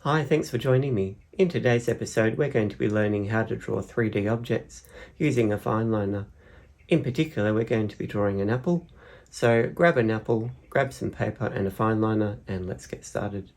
Hi, thanks for joining me. In today's episode, we're going to be learning how to draw 3D objects using a fineliner. In particular, we're going to be drawing an apple. So grab an apple, grab some paper and a fineliner, and let's get started.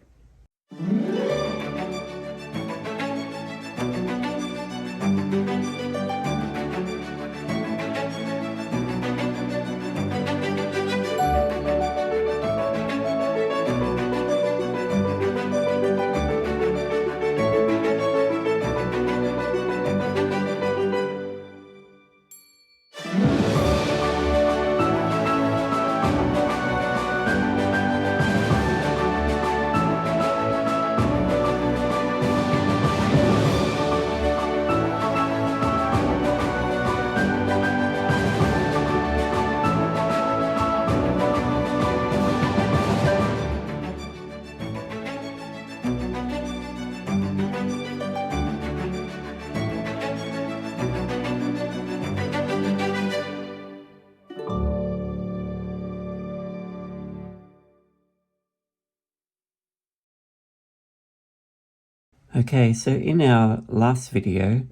Okay, so in our last video,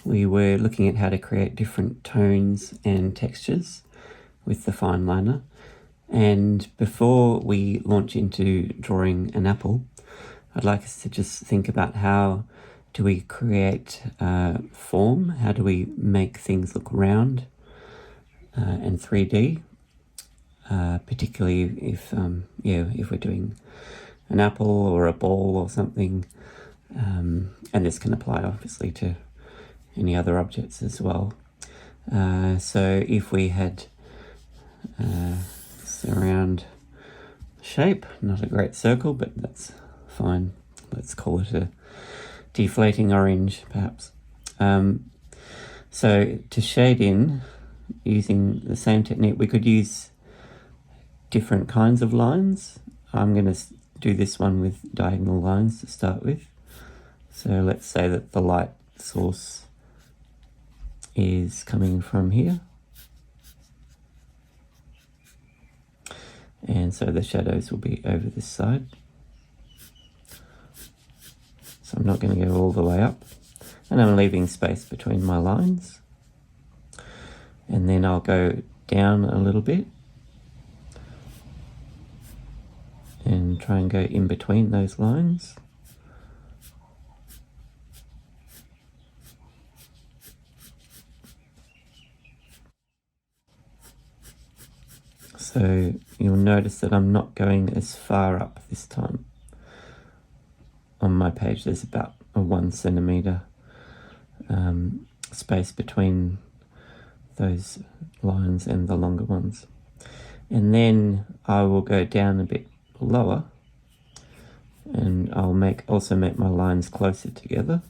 we were looking at how to create different tones and textures with the fineliner. And before we launch into drawing an apple, I'd like us to just think about how do we create form, how do we make things look round and 3D, particularly if we're doing an apple or a ball or something. And this can apply obviously to any other objects as well. So if we had this round shape, not a great circle, but that's fine. Let's call it a deflating orange, perhaps. So to shade in, using the same technique, we could use different kinds of lines. I'm going to do this one with diagonal lines to start with. So let's say that the light source is coming from here. And so the shadows will be over this side. So I'm not going to go all the way up. And I'm leaving space between my lines. And then I'll go down a little bit. And try and go in between those lines. So you'll notice that I'm not going as far up this time. On my page there's about a 1 centimetre space between those lines and the longer ones. And then I will go down a bit lower and I'll also make my lines closer together.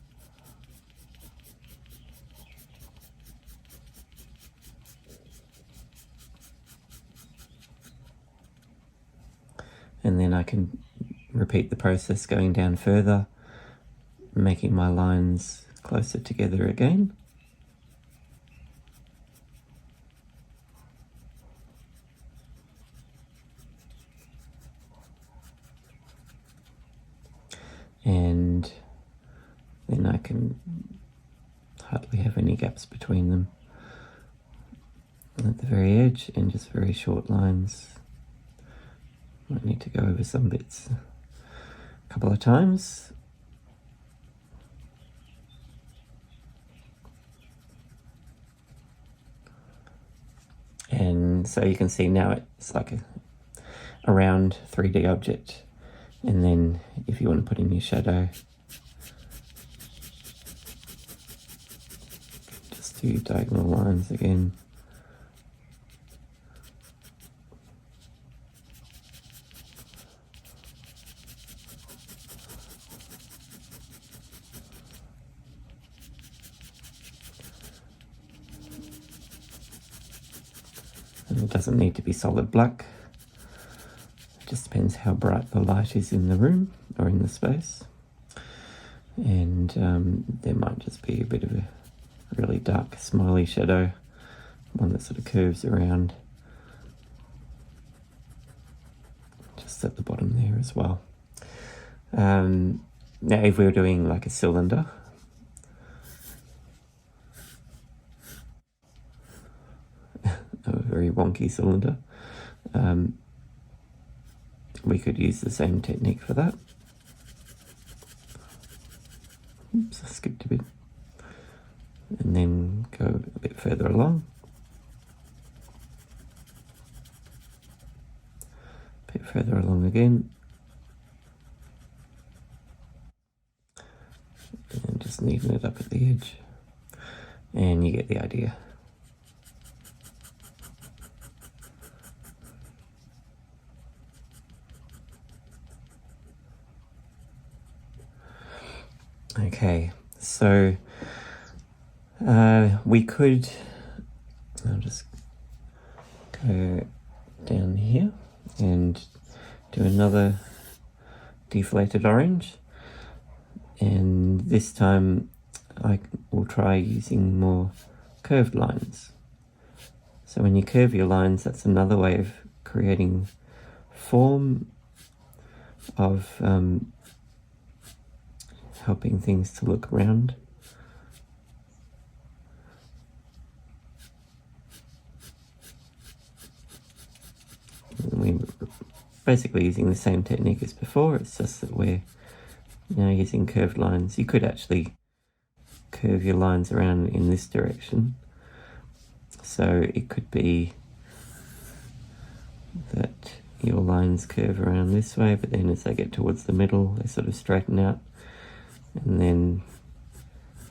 And then I can repeat the process going down further, making my lines closer together again. And then I can hardly have any gaps between them at the very edge, and just very short lines. Might need to go over some bits a couple of times. And so you can see now it's like a round 3D object. And then if you want to put in your shadow, just do diagonal lines again. And it doesn't need to be solid black. It just depends how bright the light is in the room or in the space. And there might just be a bit of a really dark smiley shadow, one that sort of curves around just at the bottom there as well. Now if we were doing like a cylinder, a very wonky cylinder, we could use the same technique for that. Oops, I skipped a bit. And then go a bit further along. A bit further along again. And just neaten it up at the edge. And you get the idea. Okay, so we could, I'll just go down here and do another deflated orange, and this time I will try using more curved lines. So when you curve your lines, that's another way of creating form, of helping things to look round. We're basically using the same technique as before, it's just that we're now using curved lines. You could actually curve your lines around in this direction. So it could be that your lines curve around this way, but then as they get towards the middle, they sort of straighten out, and then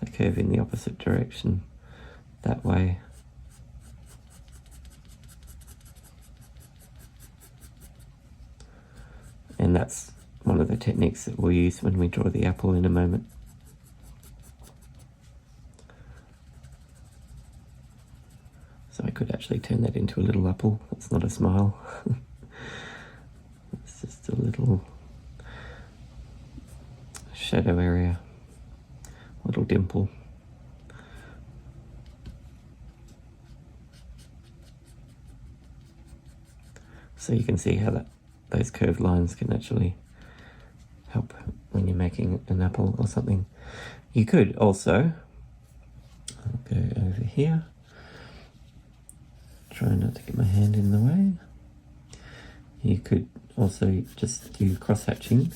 they curve in the opposite direction that way. And that's one of the techniques that we'll use when we draw the apple in a moment. So I could actually turn that into a little apple. That's not a smile. It's just a little shadow area, little dimple. So you can see how those curved lines can actually help when you're making an apple or something. You could also, I'll go over here, try not to get my hand in the way. You could also just do cross-hatching.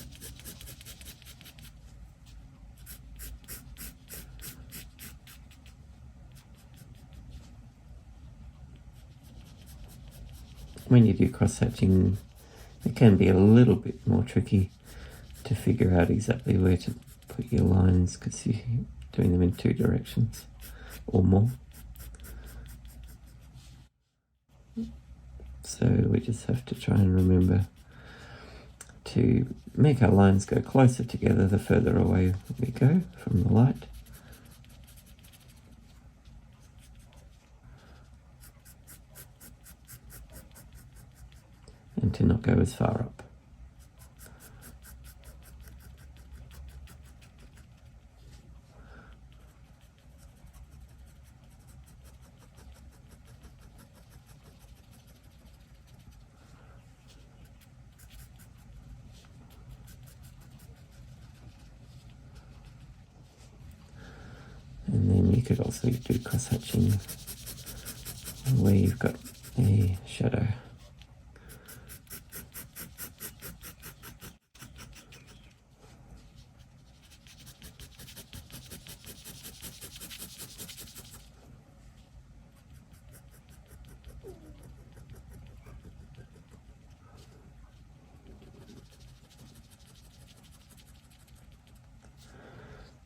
When you do cross-hatching, it can be a little bit more tricky to figure out exactly where to put your lines, because you're doing them in two directions or more. So we just have to try and remember to make our lines go closer together the further away we go from the light. And to not go as far up. And then you could also do cross-hatching where you've got a shadow.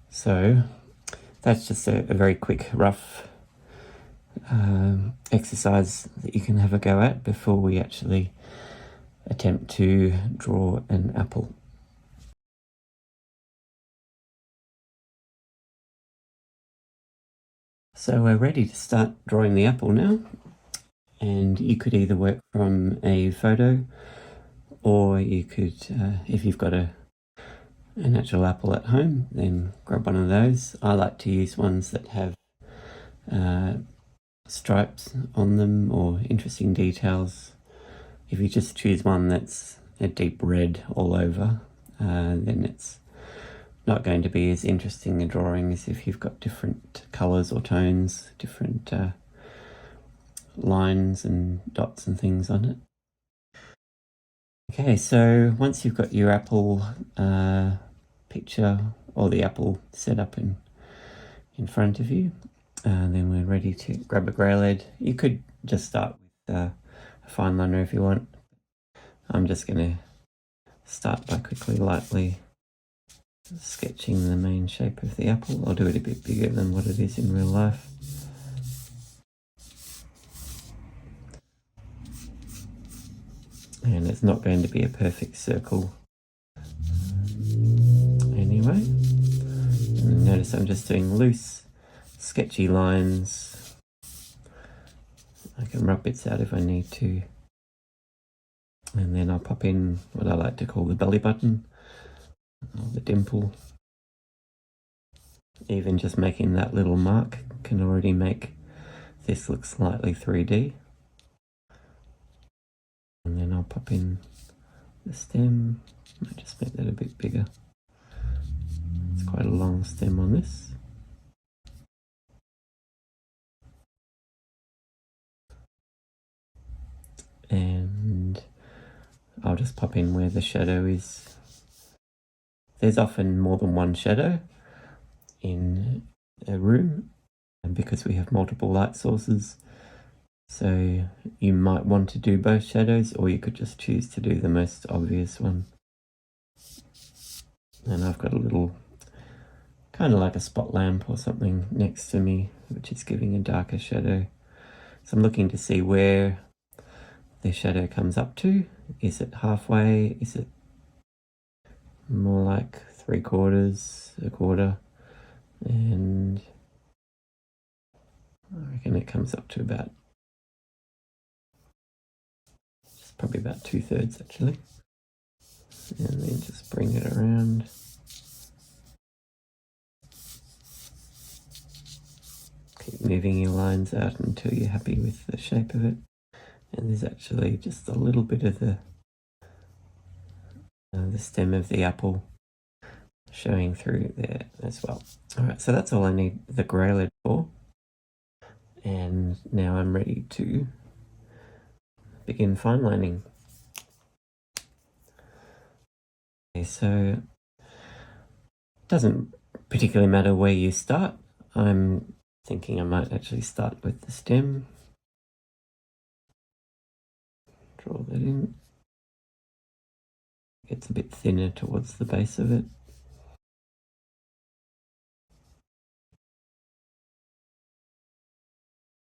So that's just a very quick, rough exercise that you can have a go at before we actually attempt to draw an apple. So we're ready to start drawing the apple now, and you could either work from a photo, or you could, if you've got an actual apple at home, then grab one of those. I like to use ones that have stripes on them or interesting details. If you just choose one that's a deep red all over, then it's not going to be as interesting a drawing as if you've got different colours or tones, different lines and dots and things on it. Okay, so once you've got your apple picture or the apple set up in front of you, then we're ready to grab a grey lead. You could just start with a fine liner if you want. I'm just going to start by quickly lightly sketching the main shape of the apple. I'll do it a bit bigger than what it is in real life. And it's not going to be a perfect circle anyway. And notice I'm just doing loose, sketchy lines. I can rub bits out if I need to. And then I'll pop in what I like to call the belly button, or the dimple. Even just making that little mark can already make this look slightly 3D. And then I'll pop in the stem. I might just make that a bit bigger. It's quite a long stem on this. And I'll just pop in where the shadow is. There's often more than one shadow in a room, and because we have multiple light sources, so you might want to do both shadows, or you could just choose to do the most obvious one. And I've got a little, kind of like a spot lamp or something next to me, which is giving a darker shadow. So I'm looking to see where the shadow comes up to. Is it halfway? Is it more like 3/4, a quarter? And I reckon it comes up to about, it's probably about 2/3 actually. And then just bring it around. Keep moving your lines out until you're happy with the shape of it. And there's actually just a little bit of the stem of the apple showing through there as well. Alright, so that's all I need the grey lead for. And now I'm ready to begin fine lining. Okay, so it doesn't particularly matter where you start. I'm thinking I might actually start with the stem. Draw that in. It gets a bit thinner towards the base of it.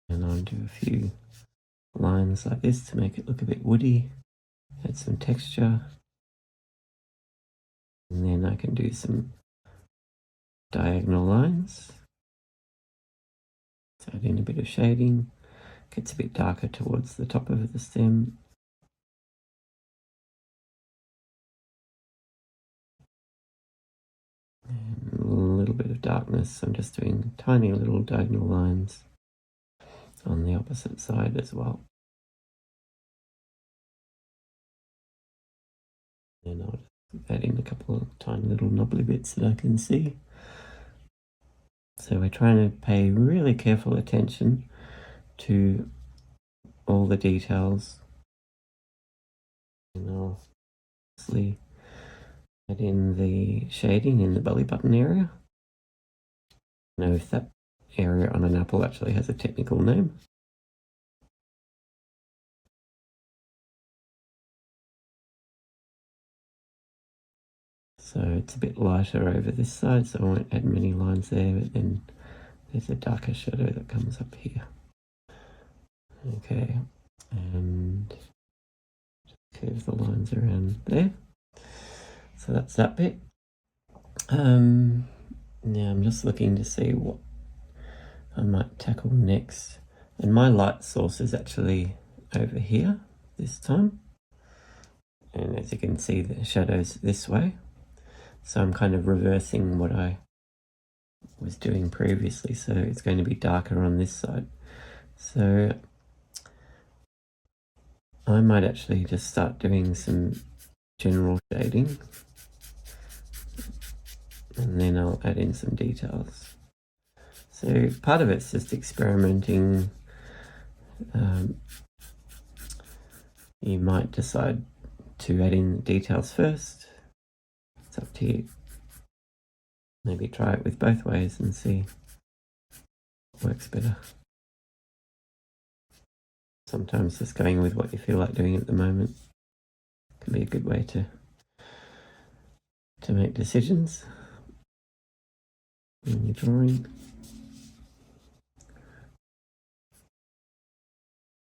And I'll do a few lines like this to make it look a bit woody, add some texture. And then I can do some diagonal lines. So add in a bit of shading. Gets a bit darker towards the top of the stem. And a little bit of darkness. So I'm just doing tiny little diagonal lines on the opposite side as well. And I'll just add in a couple of tiny little knobbly bits that I can see. So we're trying to pay really careful attention to all the details. And I'll obviously add in the shading in the belly button area. I don't know if that area on an apple actually has a technical name. So it's a bit lighter over this side, so I won't add many lines there, but then there's a darker shadow that comes up here. Okay, and just curve the lines around there. So that's that bit. Now I'm just looking to see what I might tackle next. And my light source is actually over here this time. And as you can see, the shadow's this way. So I'm kind of reversing what I was doing previously. So it's going to be darker on this side. So I might actually just start doing some general shading. and then I'll add in some details. So part of it's just experimenting. You might decide to add in details first. It's up to you. Maybe try it with both ways and see what works better. Sometimes just going with what you feel like doing at the moment can be a good way to make decisions when you're drawing.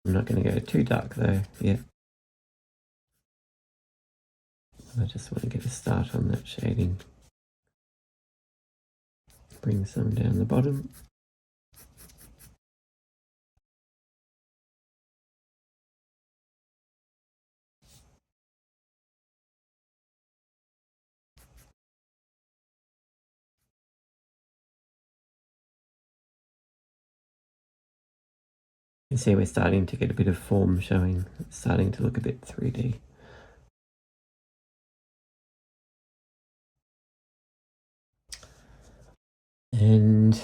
I'm not going to go too dark though yet. I just want to get a start on that shading. Bring some down the bottom. You see we're starting to get a bit of form showing. It's starting to look a bit 3D. And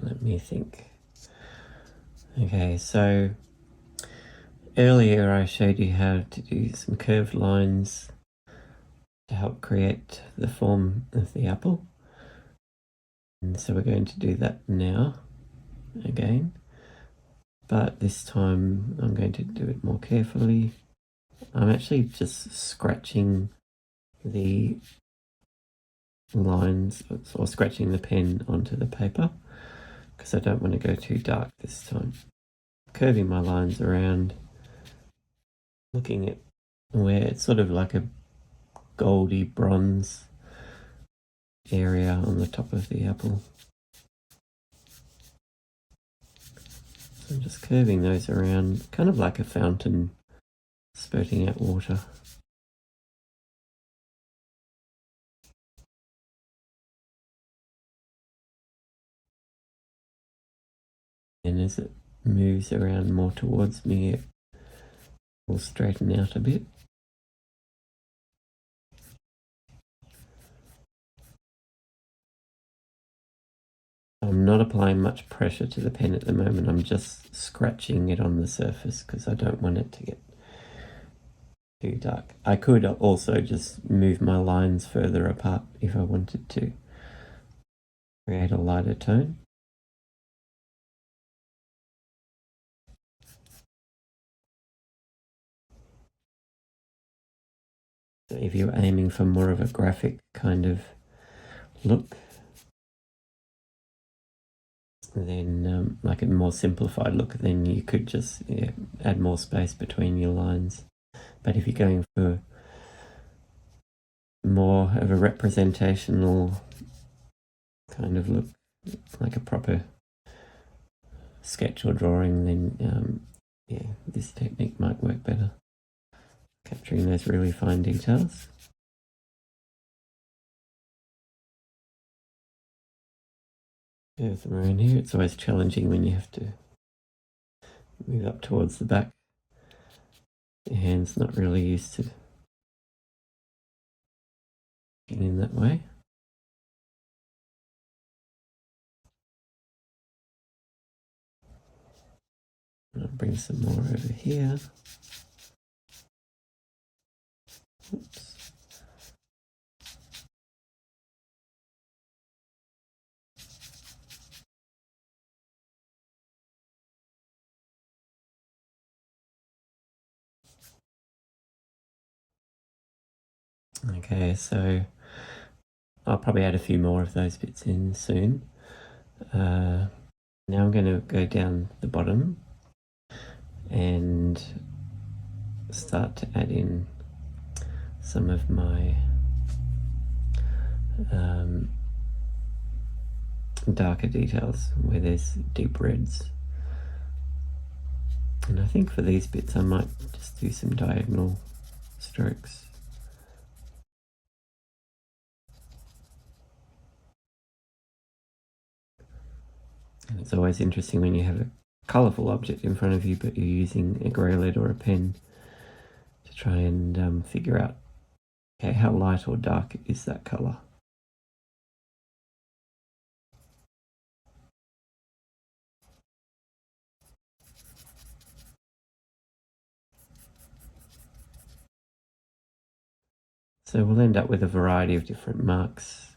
let me think. Okay, so earlier I showed you how to do some curved lines to help create the form of the apple. And so we're going to do that now again, but this time I'm going to do it more carefully. I'm actually just scratching the lines or scratching the pen onto the paper because I don't want to go too dark this time. Curving my lines around, looking at where it's sort of like a goldy bronze area on the top of the apple. So I'm just curving those around, kind of like a fountain spurting out water. And as it moves around more towards me, it will straighten out a bit. I'm not applying much pressure to the pen at the moment. I'm just scratching it on the surface because I don't want it to get too dark. I could also just move my lines further apart if I wanted to create a lighter tone. So if you're aiming for more of a graphic kind of look, then like a more simplified look, then you could just add more space between your lines. But if you're going for more of a representational kind of look, like a proper sketch or drawing, then yeah, this technique might work better, capturing those really fine details. There's the maroon here. It's always challenging when you have to move up towards the back. Your hand's not really used to getting in that way. I'll bring some more over here. Oops. Okay, so I'll probably add a few more of those bits in soon. Now I'm going to go down the bottom and start to add in some of my darker details where there's deep reds. And I think for these bits I might just do some diagonal strokes. And it's always interesting when you have a colourful object in front of you but you're using a grey lead or a pen to try and figure out, okay, how light or dark is that colour? So we'll end up with a variety of different marks,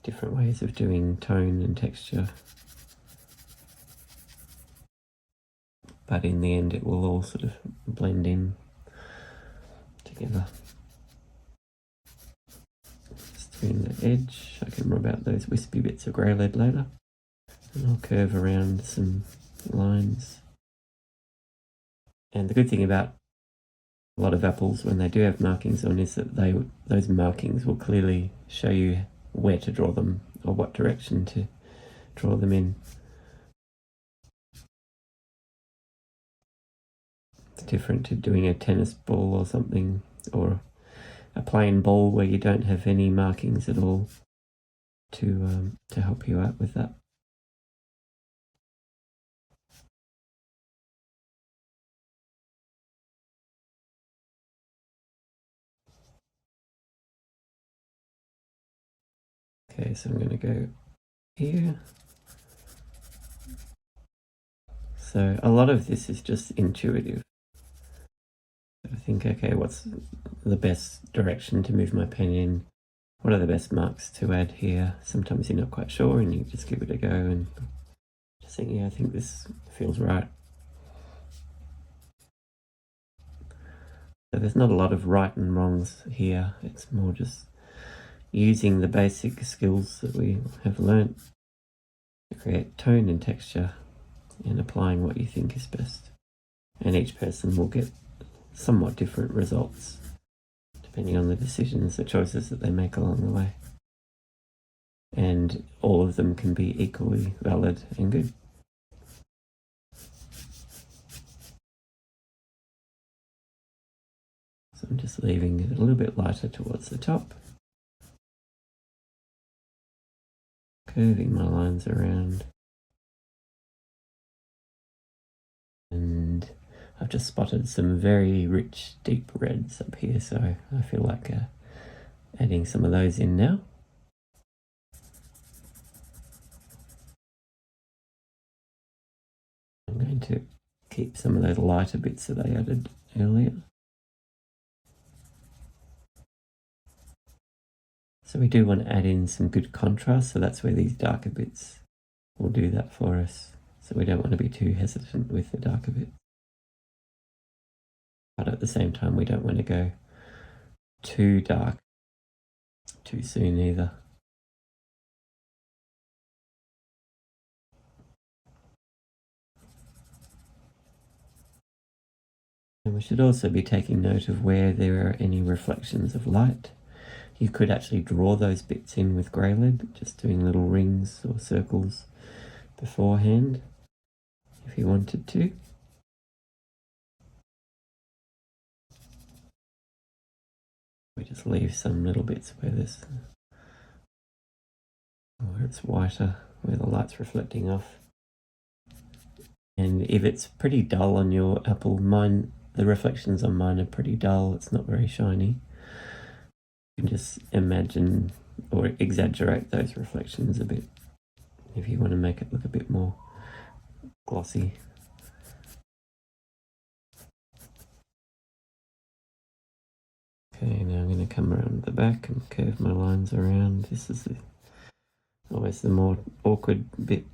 different ways of doing tone and texture. But in the end it will all sort of blend in together. Just doing the edge, I can rub out those wispy bits of grey lead later. And I'll curve around some lines. And the good thing about a lot of apples when they do have markings on is that those markings will clearly show you where to draw them or what direction to draw them in. It's different to doing a tennis ball or something, or a plain ball where you don't have any markings at all to help you out with that. Okay, so I'm going to go here. So a lot of this is just intuitive. I think, okay, what's the best direction to move my pen in? What are the best marks to add here? Sometimes you're not quite sure and you just give it a go and just think, yeah, I think this feels right. So there's not a lot of right and wrongs here. It's more just using the basic skills that we have learnt to create tone and texture and applying what you think is best. And each person will get somewhat different results depending on the decisions, the choices that they make along the way. And all of them can be equally valid and good. So I'm just leaving it a little bit lighter towards the top. Curving my lines around. And I've just spotted some very rich deep reds up here, so I feel like adding some of those in now. I'm going to keep some of those lighter bits that I added earlier. So we do want to add in some good contrast, so that's where these darker bits will do that for us. So we don't want to be too hesitant with the darker bits. But at the same time, we don't want to go too dark too soon either. And we should also be taking note of where there are any reflections of light. You could actually draw those bits in with grey lead, just doing little rings or circles beforehand if you wanted to. We just leave some little bits where it's whiter, where the light's reflecting off. And if it's pretty dull on your apple, the reflections on mine are pretty dull, it's not very shiny. You can just imagine or exaggerate those reflections a bit if you want to make it look a bit more glossy. Okay, now I'm going to come around the back and curve my lines around. This is always the more awkward bit,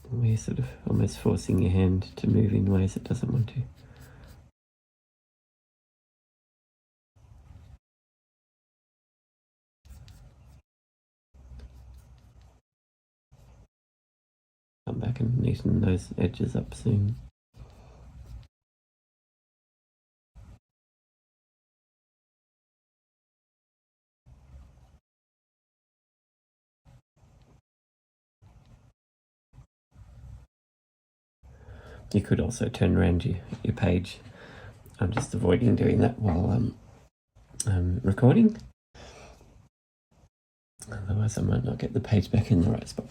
where you're sort of almost forcing your hand to move in ways it doesn't want to. Come back and neaten those edges up soon. You could also turn around your page. I'm just avoiding doing that while I'm recording. Otherwise I might not get the page back in the right spot.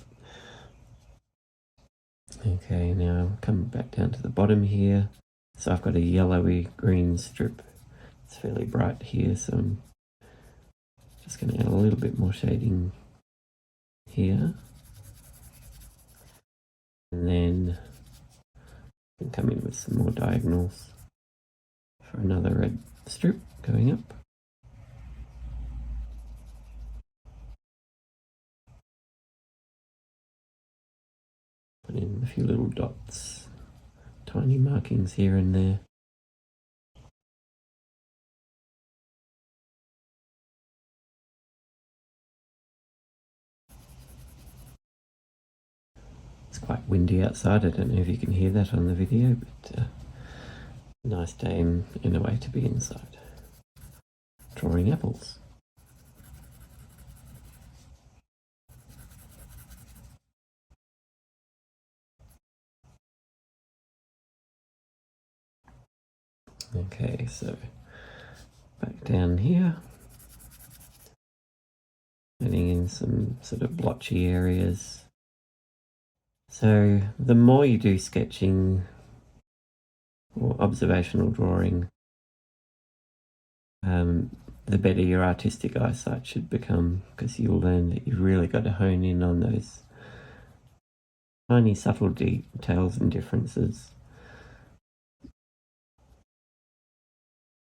Okay, now come back down to the bottom here. So I've got a yellowy green strip. It's fairly bright here, so I'm just going to add a little bit more shading here. And then I can come in with some more diagonals for another red strip going up. put in a few little dots, tiny markings here and there. It's quite windy outside. I don't know if you can hear that on the video, but nice day in a way to be inside, drawing apples. Okay, so back down here, adding in some sort of blotchy areas. So the more you do sketching or observational drawing, the better your artistic eyesight should become, because you'll learn that you've really got to hone in on those tiny subtle details and differences.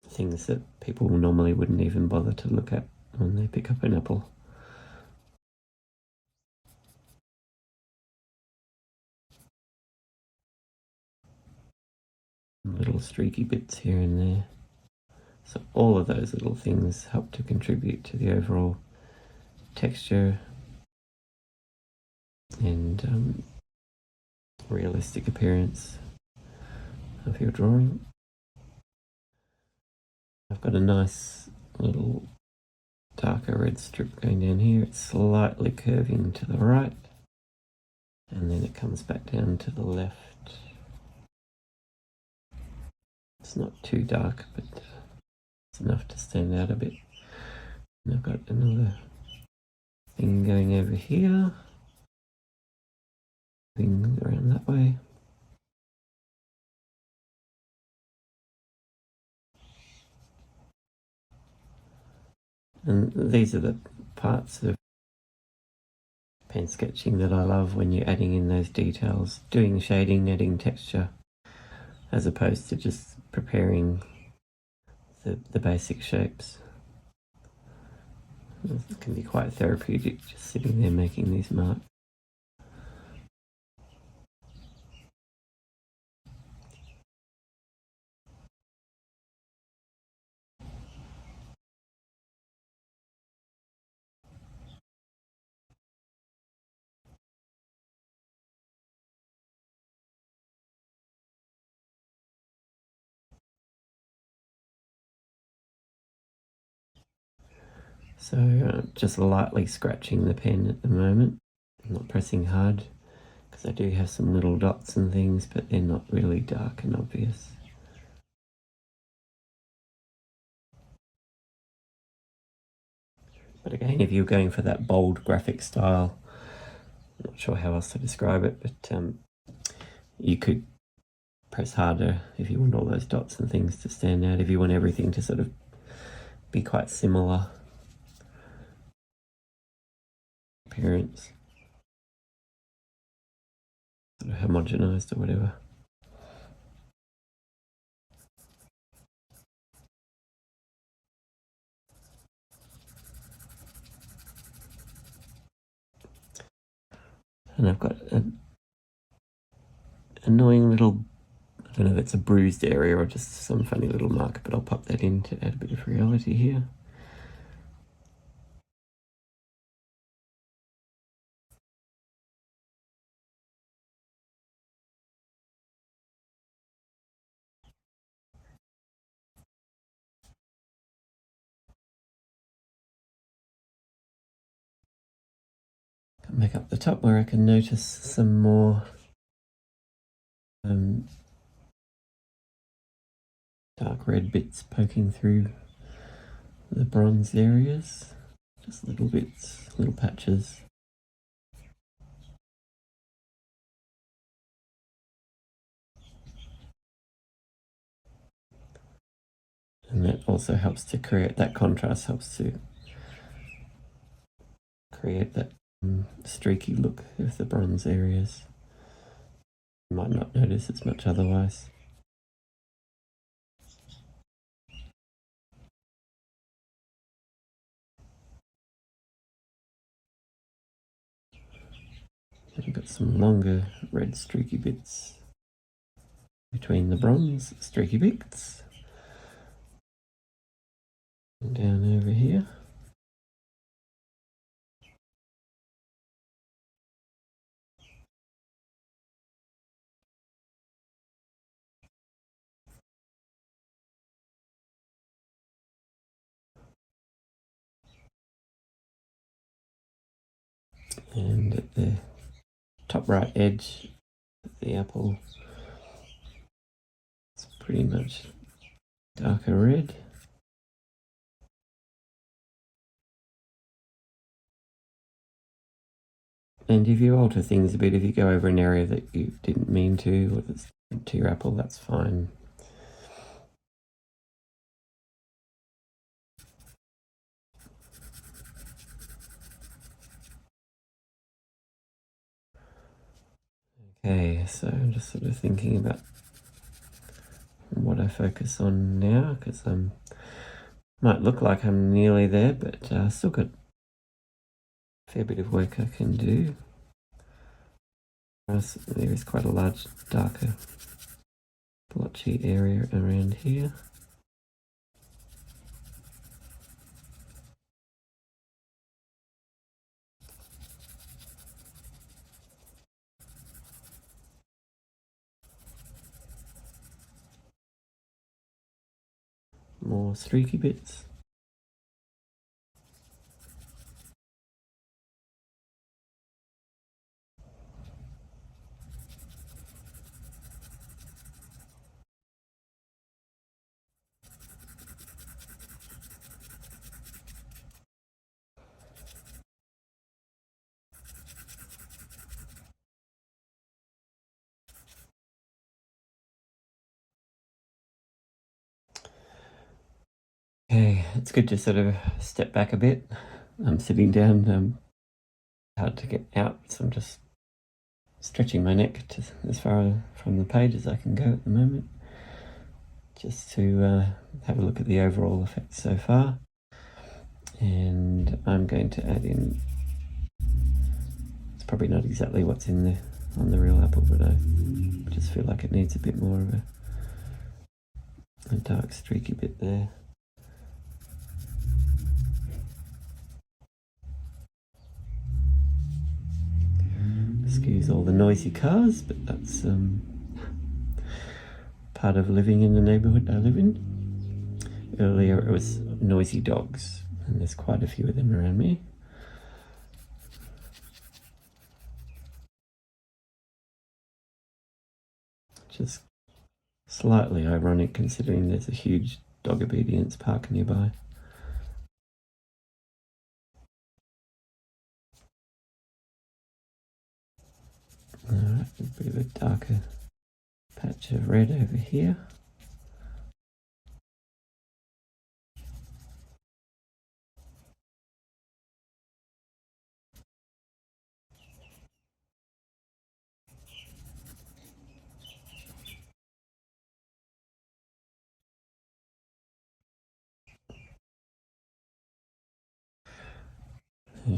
Things that people normally wouldn't even bother to look at when they pick up an apple. Little streaky bits here and there. So all of those little things help to contribute to the overall texture and realistic appearance of your drawing. I've got a nice little darker red strip going down here. It's slightly curving to the right, and then it comes back down to the left. It's not too dark, but it's enough to stand out a bit. And I've got another thing going over here, moving around that way. And these are the parts of pen sketching that I love, when you're adding in those details, doing shading, adding texture, as opposed to just preparing the basic shapes. It can be quite therapeutic just sitting there making these marks. So just lightly scratching the pen at the moment. I'm not pressing hard, because I do have some little dots and things, but they're not really dark and obvious. But again, if you're going for that bold graphic style, I'm not sure how else to describe it, but you could press harder if you want all those dots and things to stand out, if you want everything to sort of be quite similar appearance, sort of homogenized or whatever. And I've got an annoying little, I don't know if it's a bruised area or just some funny little mark, but I'll pop that in to add a bit of reality here. Make up the top where I can notice some more dark red bits poking through the bronze areas, just little bits, little patches. And that also helps to create that contrast, helps to create that streaky look of the bronze areas. You might not notice as much otherwise. I've got some longer red streaky bits between the bronze streaky bits. And down over here. And at the top right edge of the apple, it's pretty much darker red. And if you alter things a bit, if you go over an area that you didn't mean to, or that's to your apple, that's fine. Okay, so I'm just sort of thinking about what I focus on now, because might look like I'm nearly there, but still got a fair bit of work I can do. There is quite a large, darker, blotchy area around here. More streaky bits. Okay, it's good to sort of step back a bit. I'm sitting down, hard to get out, so I'm just stretching my neck to as far from the page as I can go at the moment, just to have a look at the overall effect so far. And I'm going to add in, it's probably not exactly what's in on the real apple, but I just feel like it needs a bit more of a dark streaky bit there. Excuse all the noisy cars, but that's part of living in the neighbourhood I live in. Earlier it was noisy dogs, and there's quite a few of them around me. Just slightly ironic considering there's a huge dog obedience park nearby. Alright, a bit of a darker patch of red over here.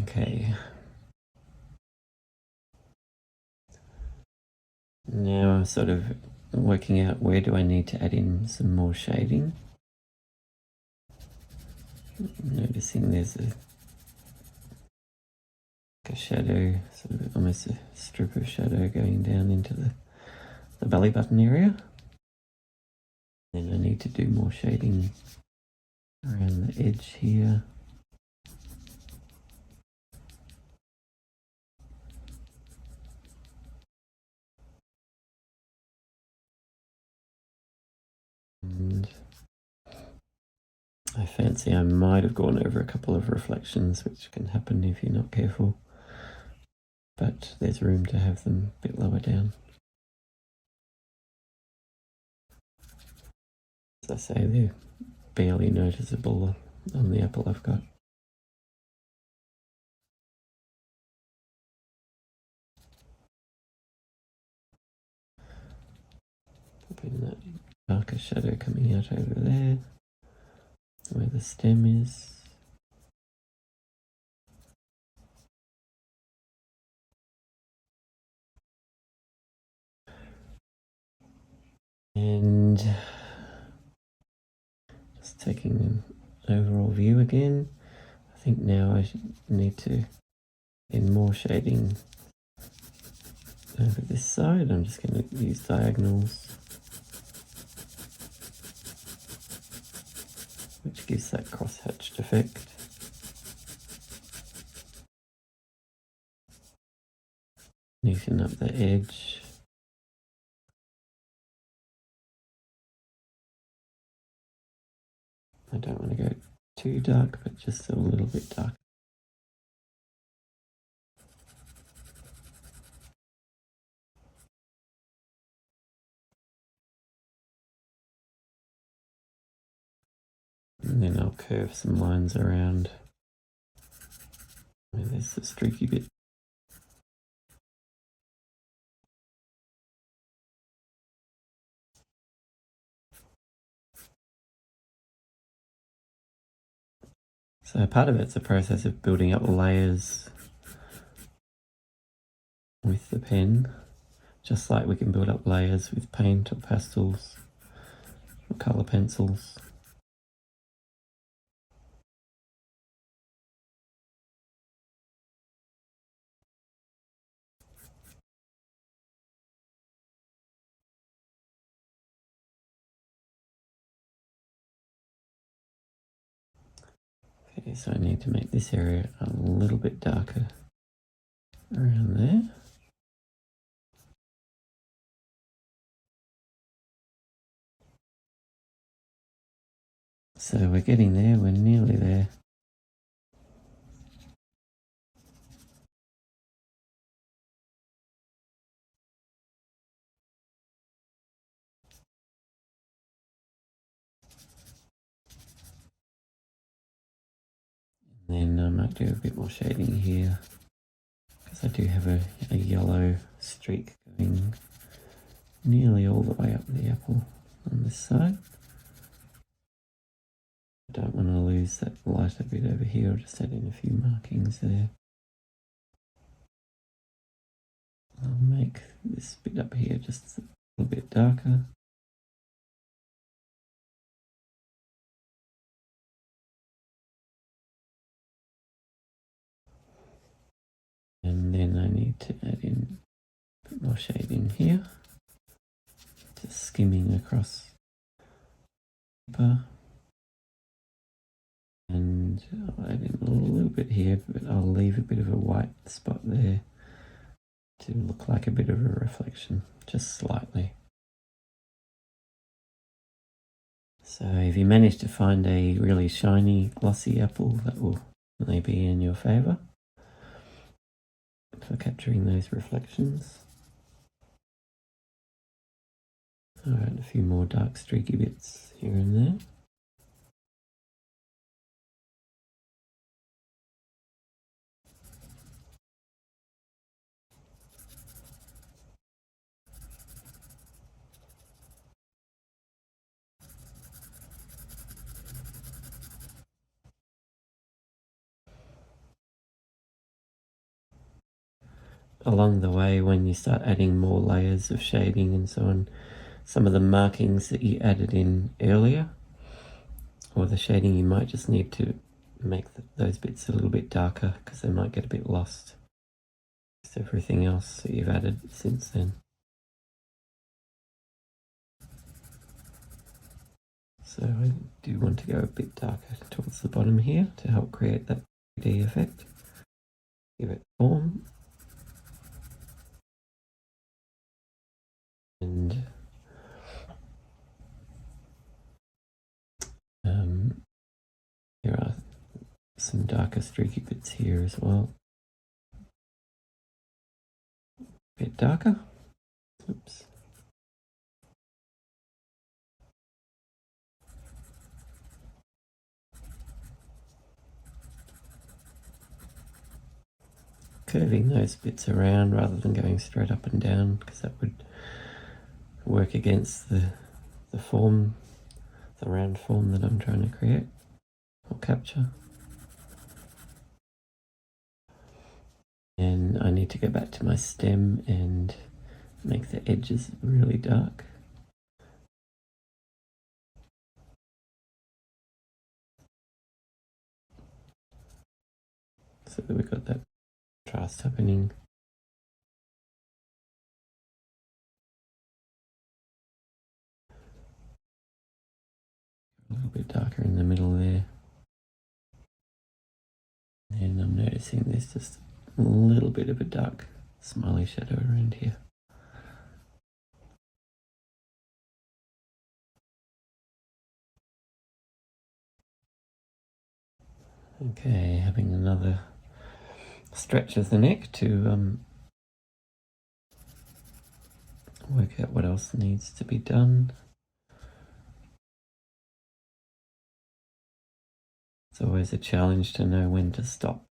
Okay. Now I'm sort of working out where do I need to add in some more shading. Noticing there's a shadow, sort of almost a strip of shadow going down into the belly button area. Then I need to do more shading around the edge here. And I fancy I might have gone over a couple of reflections, which can happen if you're not careful, but there's room to have them a bit lower down. As I say, they're barely noticeable on the apple I've got. Popping that darker shadow coming out over there, where the stem is. And just taking an overall view again. I think now I need to get more shading over this side. I'm just going to use diagonals, which gives that cross-hatched effect. Neaten up the edge. I don't want to go too dark, but just a little bit dark. And then I'll curve some lines around. And there's the streaky bit. So part of it's a process of building up layers with the pen, just like we can build up layers with paint or pastels or colour pencils. Okay, so I need to make this area a little bit darker around there. So we're getting there, we're nearly there. And then I might do a bit more shading here, because I do have a yellow streak going nearly all the way up the apple on this side. I don't want to lose that lighter bit over here. I'll just add in a few markings there. I'll make this bit up here just a little bit darker. And then I need to add in a bit more shading here. Just skimming across paper. And I'll add in a little bit here, but I'll leave a bit of a white spot there to look like a bit of a reflection, just slightly. So if you manage to find a really shiny, glossy apple, that will maybe be in your favour for capturing those reflections. I'll add a few more dark streaky bits here and there. Along the way, when you start adding more layers of shading and so on, some of the markings that you added in earlier, or the shading, you might just need to make those bits a little bit darker because they might get a bit lost with everything else that you've added since then. So I do want to go a bit darker towards the bottom here to help create that 3D effect. Give it form. And there are some darker streaky bits here as well. A bit darker. Oops. Curving those bits around rather than going straight up and down, because that would work against the form, the round form that I'm trying to create or capture. And I need to go back to my stem and make the edges really dark. so that we've got that contrast happening. A little bit darker in the middle there. And I'm noticing there's just a little bit of a dark smiley shadow around here. Okay, having another stretch of the neck to work out what else needs to be done. It's always a challenge to know when to stop.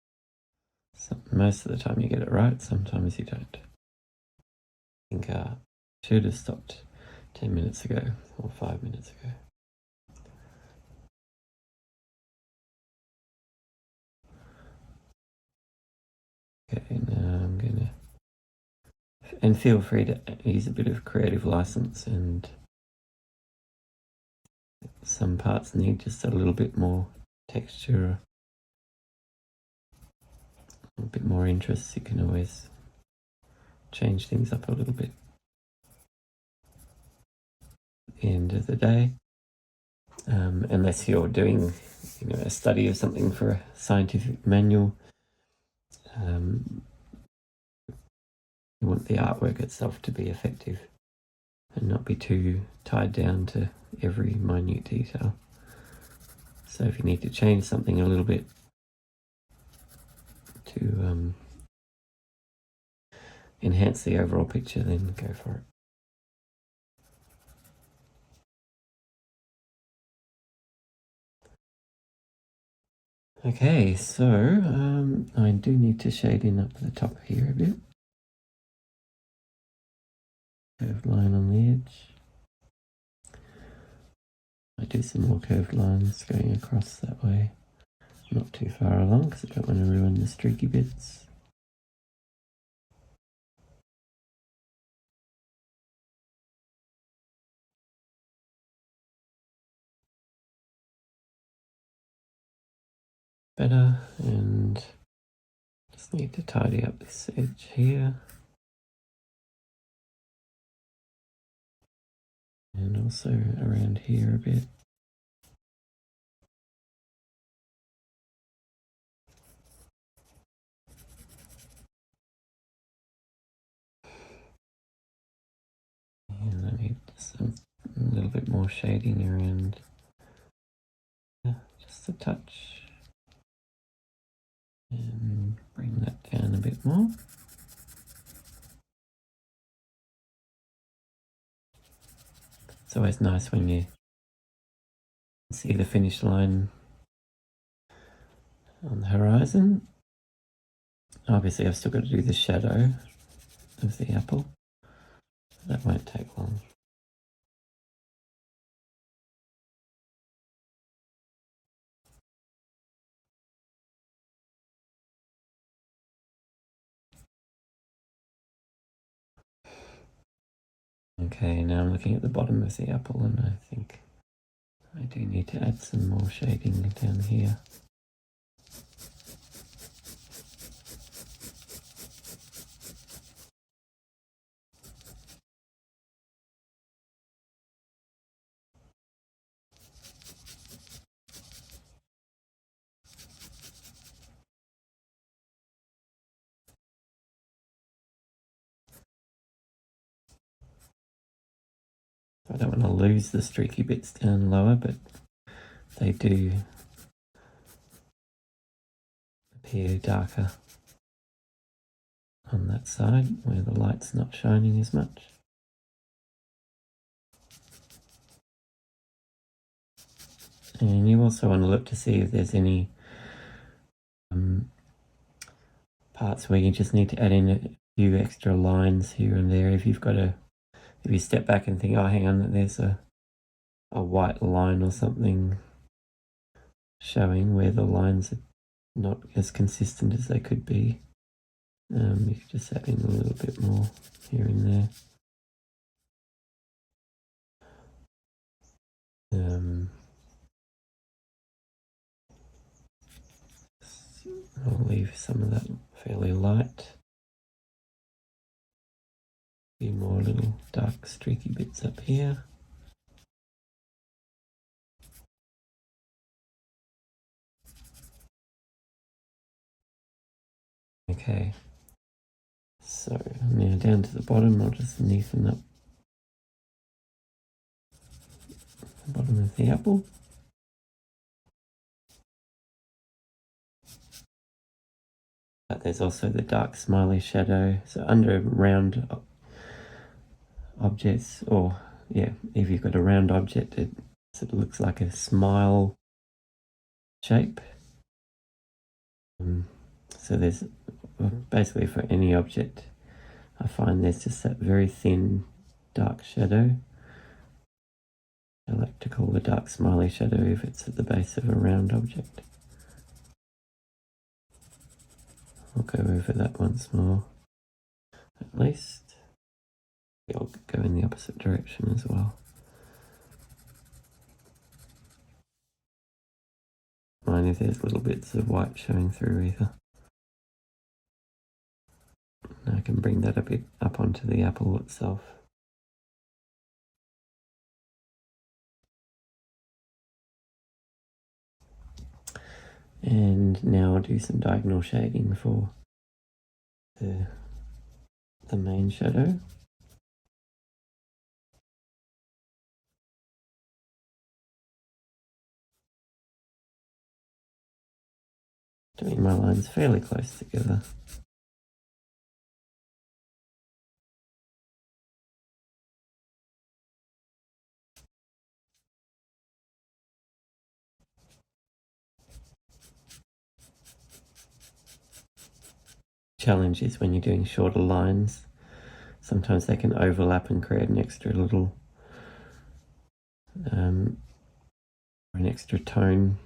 So most of the time you get it right, sometimes you don't. I think I should have stopped 10 minutes ago or 5 minutes ago. Okay, now I'm gonna, and feel free to use a bit of creative license, and some parts need just a little bit more texture, a bit more interest. You can always change things up a little bit. At the end of the day, unless you're doing a study of something for a scientific manual, you want the artwork itself to be effective and not be too tied down to every minute detail. So if you need to change something a little bit to enhance the overall picture, then go for it. Okay, so I do need to shade in up the top here a bit. Curved line on the edge. I do some more curved lines going across that way. Not too far along because I don't want to ruin the streaky bits. Better, and just need to tidy up this edge here. And also around here a bit. And I need some a little bit more shading around, just a touch. And bring that down a bit more. It's always nice when you see the finish line on the horizon. Obviously I've still got to do the shadow of the apple. That won't take long. Okay, now I'm looking at the bottom of the apple, and I think I do need to add some more shading down here. I don't want to lose the streaky bits down lower, but they do appear darker on that side where the light's not shining as much. And you also want to look to see if there's any parts where you just need to add in a few extra lines here and there. If you step back and think, oh, hang on, there's a white line or something showing where the lines are not as consistent as they could be. You can just add in a little bit more here and there. I'll leave some of that fairly light. A few more little dark streaky bits up here. Okay, so now down to the bottom, I'll just neaten up the bottom of the apple. But there's also the dark smiley shadow. So under round objects, or yeah, if you've got a round object, it sort of looks like a smile shape. So there's basically for any object, I find there's just that very thin dark shadow. I like to call the dark smiley shadow if it's at the base of a round object. I'll go over that once more, at least. I'll go in the opposite direction as well. Mind if there's little bits of white showing through either. And I can bring that a bit up onto the apple itself. And now I'll do some diagonal shading for the main shadow. Doing my lines fairly close together. Challenge is when you're doing shorter lines, sometimes they can overlap and create an extra little an extra tone.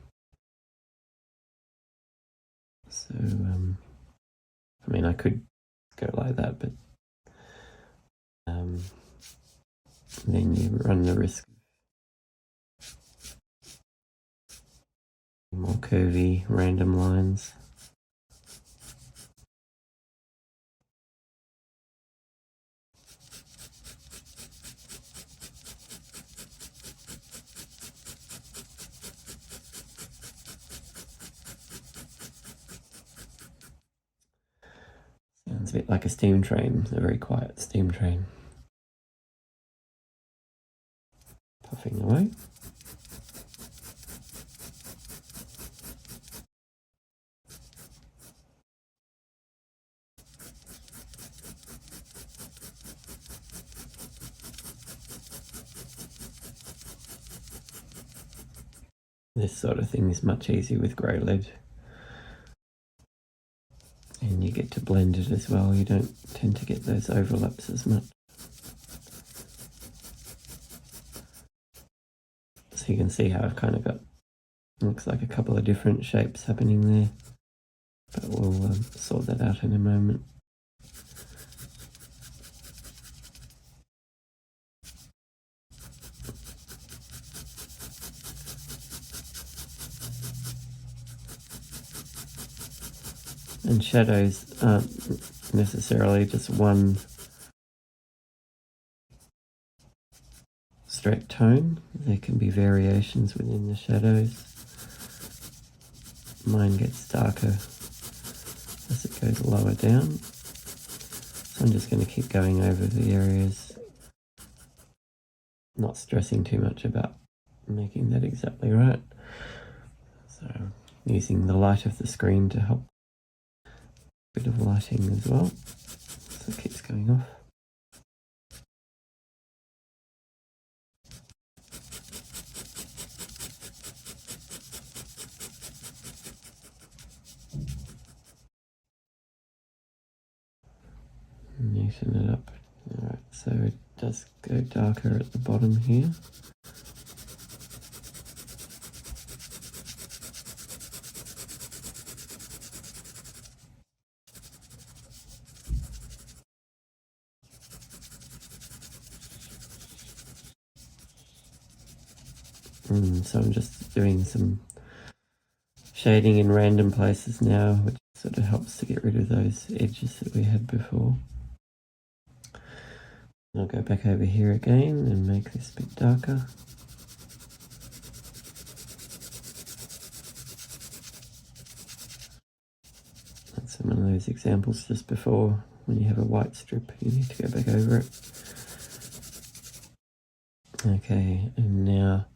So I mean, I could go like that, but then you run the risk of more curvy random lines. Sounds a bit like a steam train, a very quiet steam train. Puffing away. This sort of thing is much easier with grey lead. And you get to blend it as well, you don't tend to get those overlaps as much. So you can see how I've kind of got, looks like a couple of different shapes happening there. But we'll sort that out in a moment. And shadows aren't necessarily just one straight tone. There can be variations within the shadows. Mine gets darker as it goes lower down. So I'm just going to keep going over the areas, not stressing too much about making that exactly right. So using the light of the screen to help. Bit of lighting as well, so it keeps going off. Neaten it up. Alright, so it does go darker at the bottom here. So I'm just doing some shading in random places now, which sort of helps to get rid of those edges that we had before. I'll go back over here again and make this a bit darker. That's one of those examples just before, when you have a white strip, you need to go back over it. Okay, and now,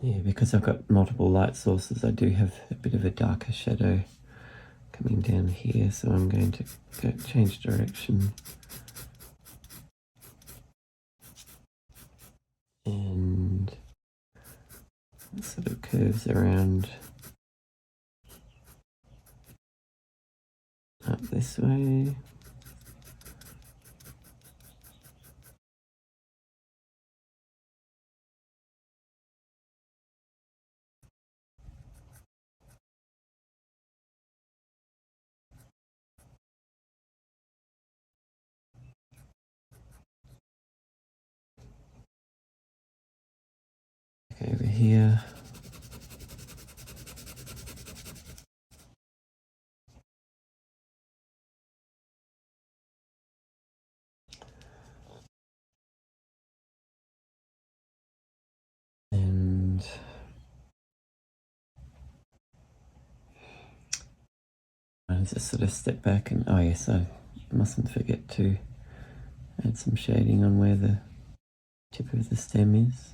yeah, because I've got multiple light sources, I do have a bit of a darker shadow coming down here, so I'm going to change direction. And it sort of curves around up this way. Over here. And I just sort of step back and, oh yes, I mustn't forget to add some shading on where the tip of the stem is.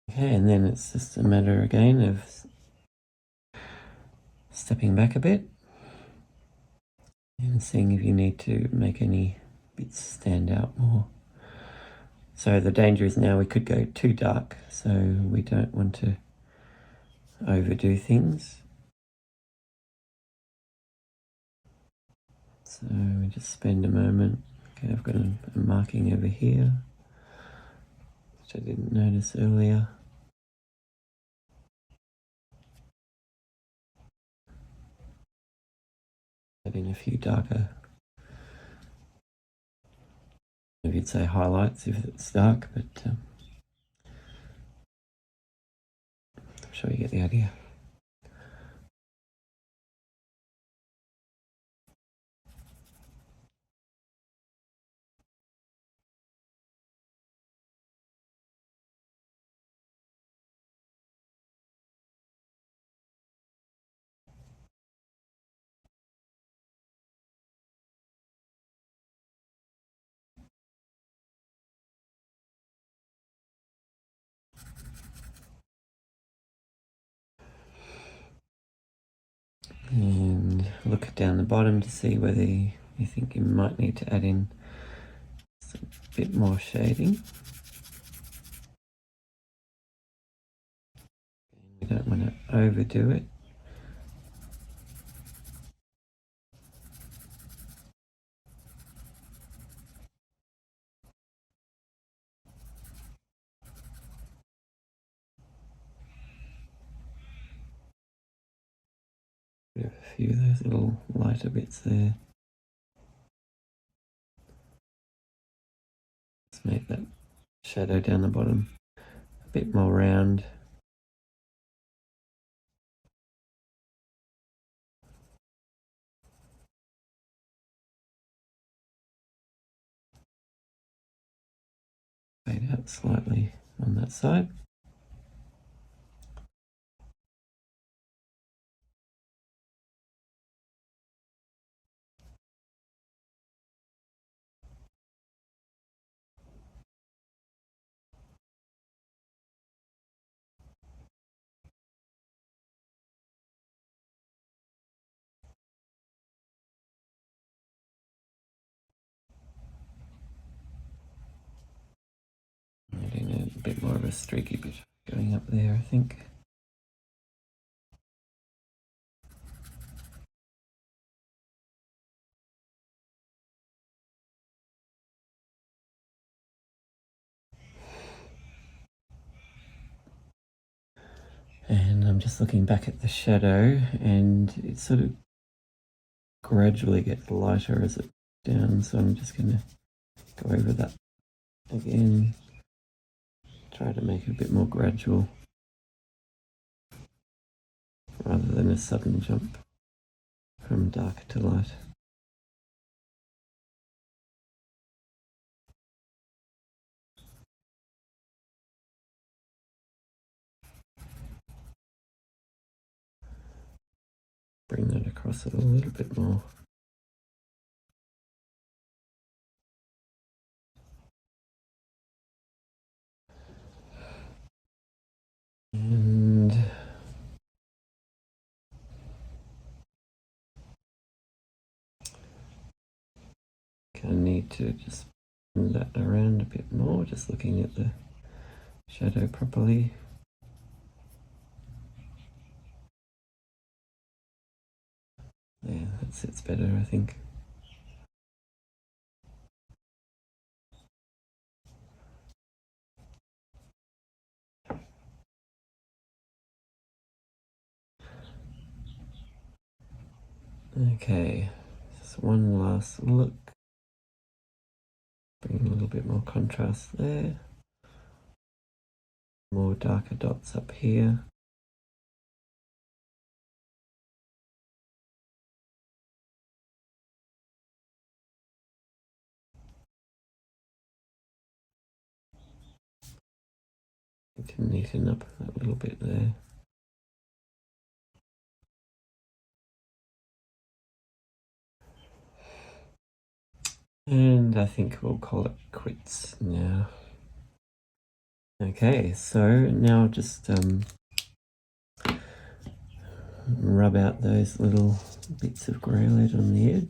Okay, and then it's just a matter again of stepping back a bit and seeing if you need to make any bits stand out more. So the danger is now we could go too dark, so we don't want to overdo things. So we just spend a moment. Okay, I've got a marking over here, which I didn't notice earlier. Adding a few darker, if you'd say highlights if it's dark, but I'm sure you get the idea. And look down the bottom to see whether you think you might need to add in a bit more shading. We don't want to overdo it. We have a few of those little lighter bits there. Let's make that shadow down the bottom a bit more round. Fade out slightly on that side. Adding a bit more of a streaky bit going up there, I think. And I'm just looking back at the shadow, and it sort of gradually gets lighter as it down, so I'm just going to go over that again, try to make it a bit more gradual rather than a sudden jump from dark to light. Bring that across it a little bit more. And I need to just bring that around a bit more, just looking at the shadow properly. Yeah, that sits better, I think. Okay, just one last look. Bring a little bit more contrast there. More darker dots up here. You can neaten up that little bit there. And I think we'll call it quits now. Okay, so now just rub out those little bits of grey lead on the edge.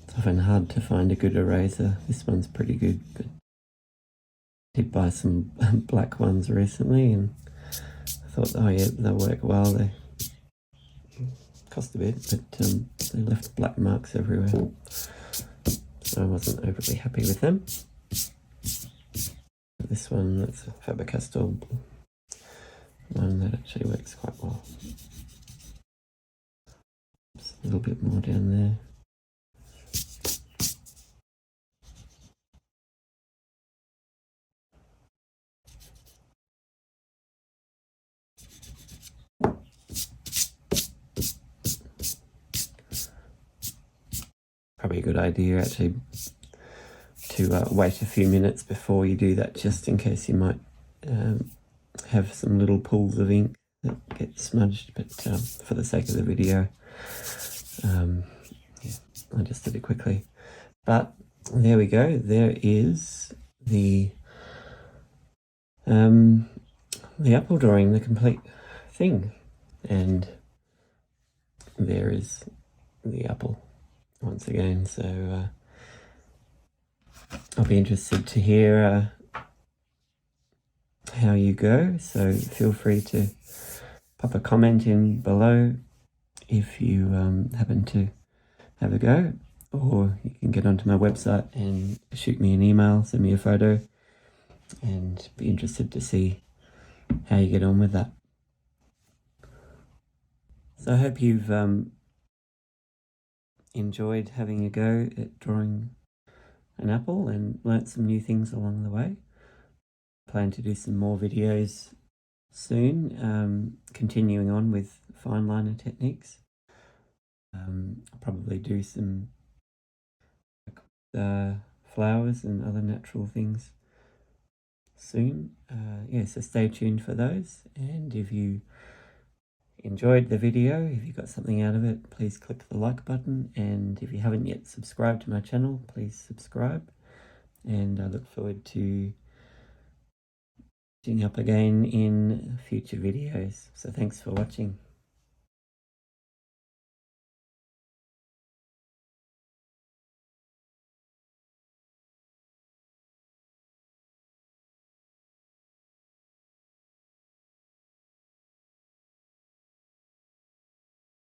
It's often hard to find a good eraser. This one's pretty good, but I did buy some black ones recently and I thought, oh yeah, they'll work well. They cost a bit, but they left black marks everywhere, so I wasn't overly happy with them. This one, that's a Faber-Castell one that actually works quite well. Just a little bit more down there. Probably a good idea actually to wait a few minutes before you do that, just in case you might have some little pools of ink that get smudged, but for the sake of the video, yeah, I just did it quickly. But there we go, there is the apple drawing, the complete thing, and there is the apple once again. So I'll be interested to hear how you go, so feel free to pop a comment in below if you happen to have a go, or you can get onto my website and shoot me an email, send me a photo, and be interested to see how you get on with that. So I hope you've enjoyed having a go at drawing an apple and learnt some new things along the way. I plan to do some more videos soon, continuing on with fineliner techniques. I'll probably do some flowers and other natural things soon. Yeah, so stay tuned for those, and if you enjoyed the video, if you got something out of it, please click the like button, and if you haven't yet subscribed to my channel, please subscribe, and I look forward to up again in future videos. So thanks for watching.